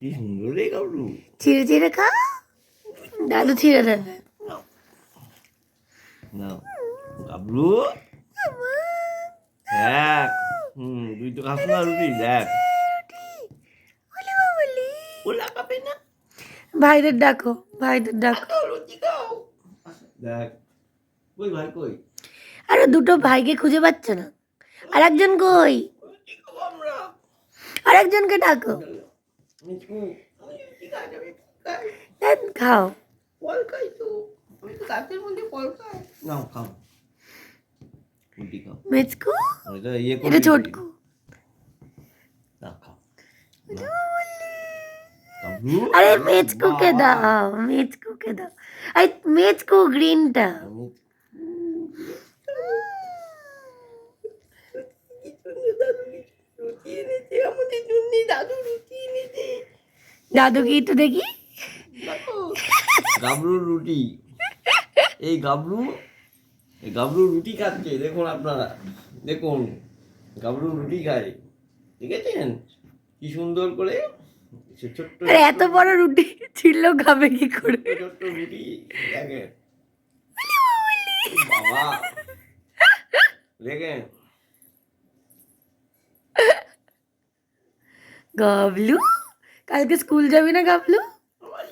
কি সুন্দর রে গাবলু। ছিঁড়ে ছিঁড়ে খা, দাদু ছিঁড়ে দেবে। নাও গাবলু, দেখ। তুই তো খাস না রুটি, দেখ। ওলা পাবে না। ভাইদের ডাকো, ভাইদের ডাকো। রুটি খাও। দেখ, কই ভাই কই? আরে দুটো ভাইকে খুঁজে পাচ্ছে না। আর একজন কই? রুটি খাবো আমরা। আর একজনকে ডাকো। মিঠু, আমি রুটি খাই, আমি খাই। খাও। ফল খাই তো, আমি তো গাছের মধ্যে ফল খাই। নাও খাও, রুটি খাও। মেচকু, এটা ইয়ে এটা ছোটকু। না খাও। গাবলু, আরে মেচকুকে দাও, মেচকুকে দাও। আরে মেচকু গ্রিনটা। দাদু কি একটু দেখি। গাবলুর রুটি, এই গাবলু, এই গাবলু রুটি খাচ্ছে। দেখুন আপনারা, দেখুন গাবলু রুটি খায়, দেখেছেন কি সুন্দর করে। ছোট্ট আরে এত বড় রুটি ছিল খাবে কি করে? ছোট্ট রুটি দেখেন বাবা, দেখেন। গাবলু, কালকে স্কুল যাবি না গাবলু? আমার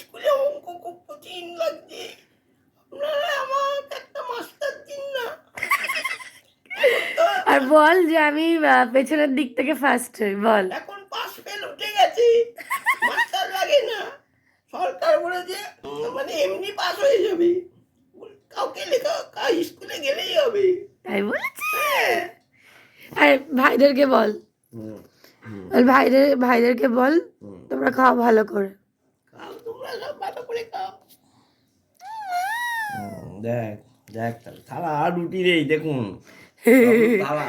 স্কুলে অঙ্ক খুব কঠিন লাগছে। আপনারা আমার একটা মাস্টার দিন না। আর বল যে আমি পেছনের দিক থেকে ফার্স্ট হই, বল। এখন পাস ফেল উঠে গেছে, মাস্টার লাগে না। সরকার বলেছে মানে এমনি পাস হয়ে যাবে, কাউকে লেখা স্কুলে গেলেই হবে। তাই বলেছে? আর ভাইদেরকে বল, ভাইদেরকে বল তোমরা খাও ভালো করে। খাও তোমরা, সব ভালো করে খাও। দেখ দেখ, থালা আর রুটি রে, দেখুন থালা।